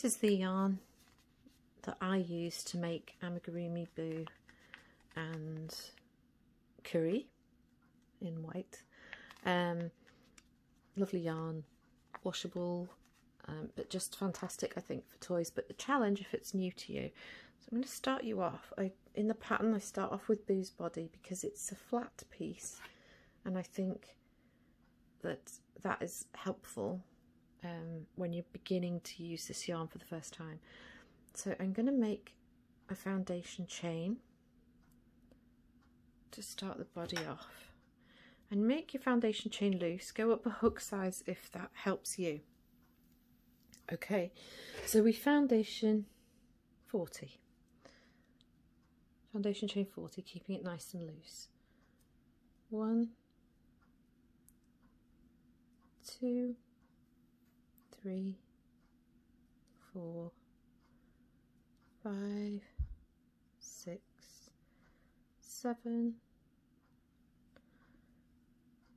This is the yarn that I use to make amigurumi boo and curry in white. Lovely yarn, washable, but just fantastic, I think, for toys. But the challenge if it's new to you. So I'm going to start you off. In the pattern I start off with Boo's body because it's a flat piece, and I think that is helpful when you're beginning to use this yarn for the first time. So I'm going to make a foundation chain to start the body off. And make your foundation chain loose, go up a hook size if that helps you. Okay, so we foundation 40. Foundation chain 40, keeping it nice and loose. 1, 2, 3, 4, 5, 6, 7,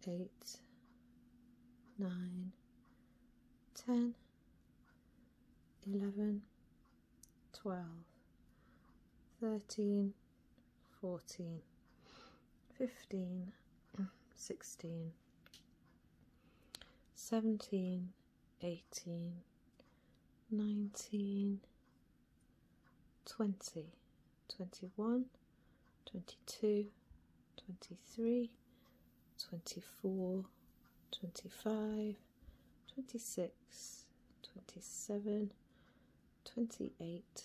8, 9, 10, 11, 12, 13, 14, 15, 16, 17, 18, 19, 20, 21, 22, 23, 24, 25, 26, 27, 28,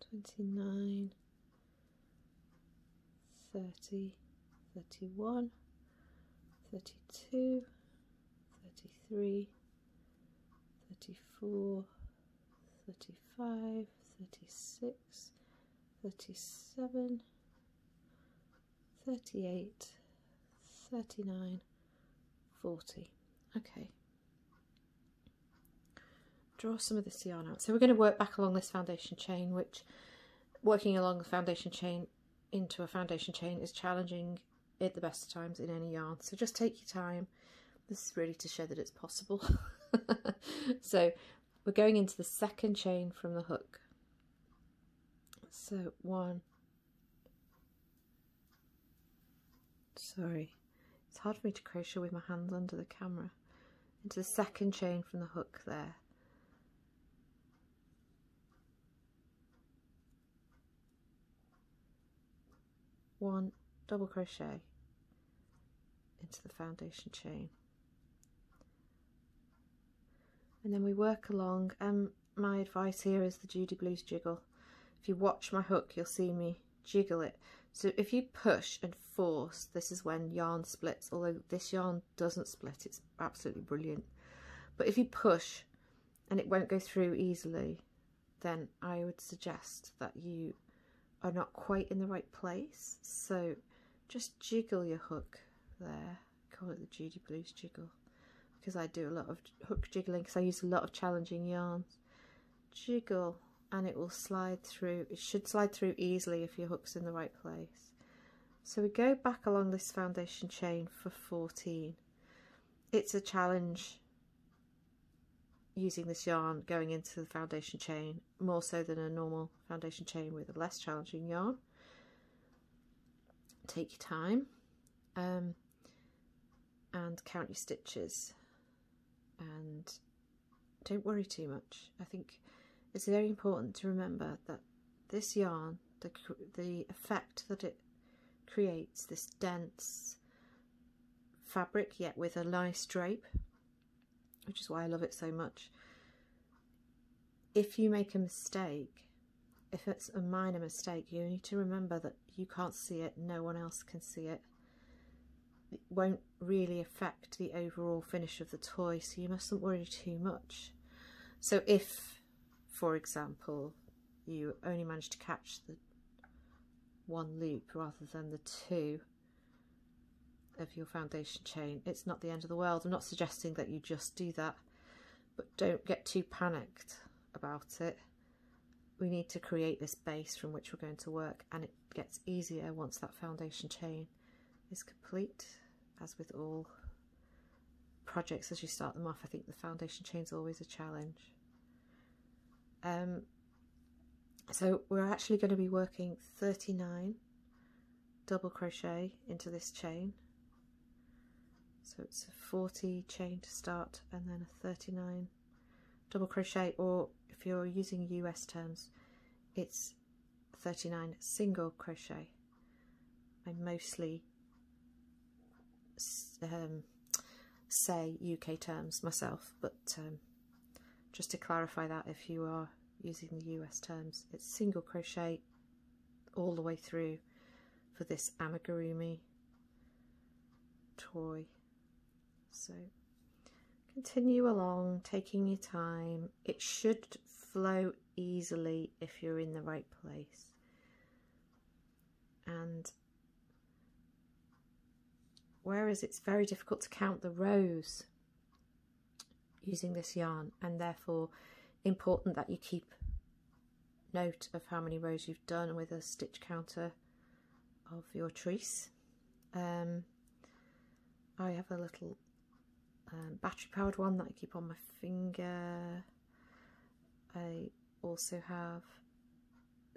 29, 30, 31, 32, 33, 34, 35, 36, 37, 38, 39, 40. Okay. Draw some of this yarn out. So we're going to work back along this foundation chain, which working along the foundation chain into a foundation chain is challenging at the best of times in any yarn. So just take your time. This is really to show that it's possible. So we're going into the second chain from the hook. So it's hard for me to crochet with my hands under the camera. Into the second chain from the hook there. 1 double crochet into the foundation chain, and then we work along. My advice here is the Joodybloos jiggle. If you watch my hook, you'll see me jiggle it. So if you push and force, this is when yarn splits, although this yarn doesn't split. It's absolutely brilliant. But if you push and it won't go through easily, then I would suggest that you are not quite in the right place. So just jiggle your hook there. I call it the Joodybloos jiggle because I do a lot of hook jiggling because I use a lot of challenging yarns. Jiggle and it will slide through. It should slide through easily if your hook's in the right place. So we go back along this foundation chain for 14. It's a challenge using this yarn going into the foundation chain, more so than a normal foundation chain with a less challenging yarn. Take your time and count your stitches, and don't worry too much. I think it's very important to remember that this yarn, the effect that it creates, this dense fabric yet with a nice drape, which is why I love it so much. If you make a mistake, if it's a minor mistake, you need to remember that you can't see it, no one else can see it. It won't really affect the overall finish of the toy, so you mustn't worry too much. So if, for example, you only manage to catch the 1 loop rather than the 2 of your foundation chain, it's not the end of the world. I'm not suggesting that you just do that, but don't get too panicked about it. We need to create this base from which we're going to work, and it gets easier once that foundation chain is complete. As with all projects, as you start them off, I think the foundation chain is always a challenge. So we're actually going to be working 39 double crochet into this chain. So it's a 40 chain to start and then a 39 double crochet, or if you're using US terms, it's 39 single crochet. I mostly say UK terms myself, but just to clarify that, if you are using the US terms, it's single crochet all the way through for this amigurumi toy. So continue along, taking your time. It should flow easily if you're in the right place. And whereas it's very difficult to count the rows using this yarn, and therefore important that you keep note of how many rows you've done with a stitch counter of your treece. I have a little battery powered one that I keep on my finger. I also have,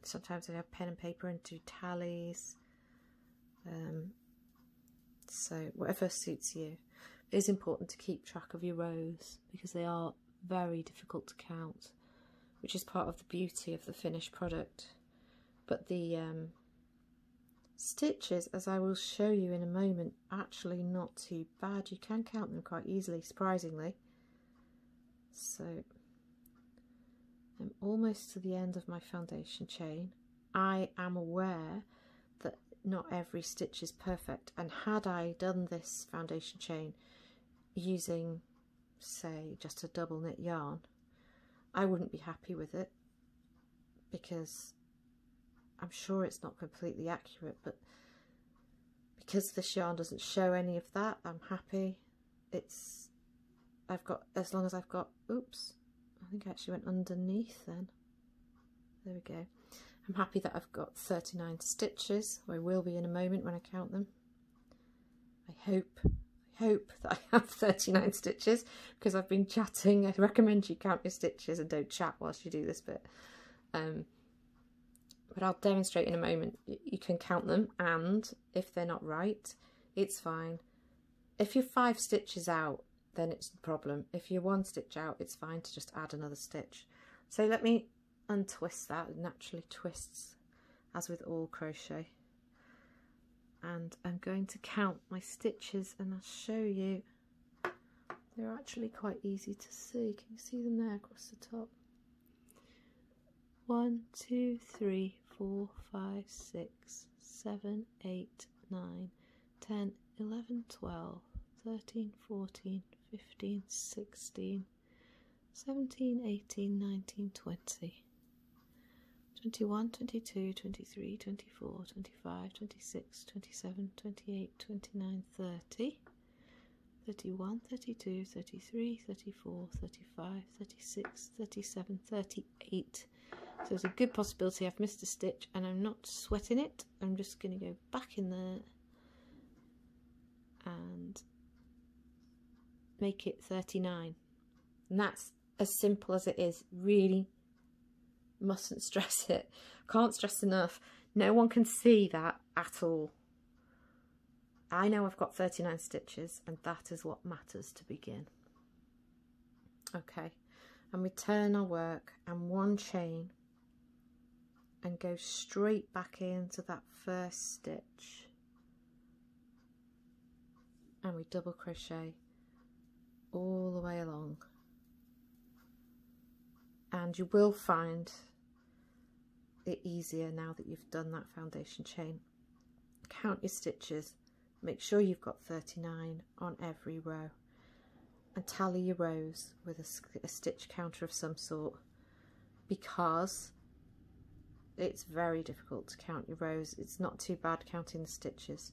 sometimes I have pen and paper and do tallies. So whatever suits you. It is important to keep track of your rows because they are very difficult to count, which is part of the beauty of the finished product. But the stitches, as I will show you in a moment, actually not too bad. You can count them quite easily, surprisingly. So I'm almost to the end of my foundation chain. I am aware that not every stitch is perfect, and had I done this foundation chain using, say, just a double knit yarn, I wouldn't be happy with it, because I'm sure it's not completely accurate, but because this yarn doesn't show any of that, I'm happy. I've got, as long as I've got, oops, I think I actually went underneath then. There we go. I'm happy that I've got 39 stitches. I will be in a moment when I count them. I hope that I have 39 stitches, because I've been chatting. I recommend you count your stitches and don't chat whilst you do this bit. But I'll demonstrate in a moment. You can count them, and if they're not right, it's fine. If you're 5 stitches out, then it's a problem. If you're 1 stitch out, it's fine to just add another stitch. So let me untwist that. It naturally twists, as with all crochet. And I'm going to count my stitches, and I'll show you. They're actually quite easy to see. Can you see them there across the top? 1, 2, 3, 4, 5, 6, 7, 8, 9, 10, 11, 12, 13, 14, 15, 16, 17, 18, 19, 20, 21, 22, 23, 24, 25, 26, 27, 28, 29, 30, 31, 32, 33, 34, 35, 36, 37, 38. So there's a good possibility I've missed a stitch, and I'm not sweating it. I'm just going to go back in there and make it 39. And that's as simple as it is. Really mustn't stress it. Can't stress enough. No one can see that at all. I know I've got 39 stitches, and that is what matters to begin. Okay, and we turn our work and 1 chain and go straight back into that first stitch, and we double crochet all the way along. And you will find it easier now that you've done that foundation chain. Count your stitches, make sure you've got 39 on every row, and tally your rows with a stitch counter of some sort, because it's very difficult to count your rows. It's not too bad counting the stitches,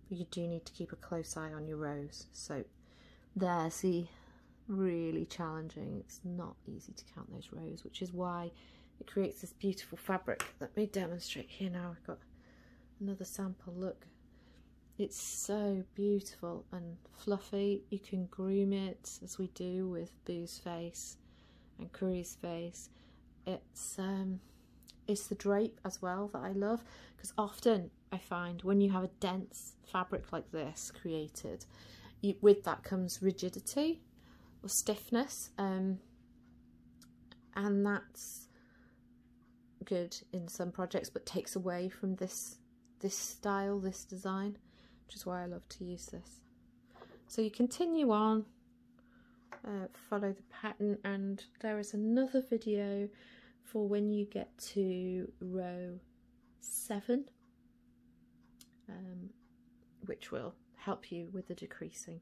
but you do need to keep a close eye on your rows. So there, see, really challenging. It's not easy to count those rows, which is why it creates this beautiful fabric. Let me demonstrate here now. I've got another sample. Look, it's so beautiful and fluffy. You can groom it, as we do with Boo's face and Curry's face, it's the drape as well that I love, because often I find when you have a dense fabric like this created, with that comes rigidity or stiffness, and that's good in some projects but takes away from this style, this design, which is why I love to use this. So you continue on, follow the pattern, and there is another video for when you get to row 7, which will help you with the decreasing.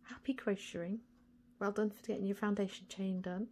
Happy crocheting. Well done for getting your foundation chain done.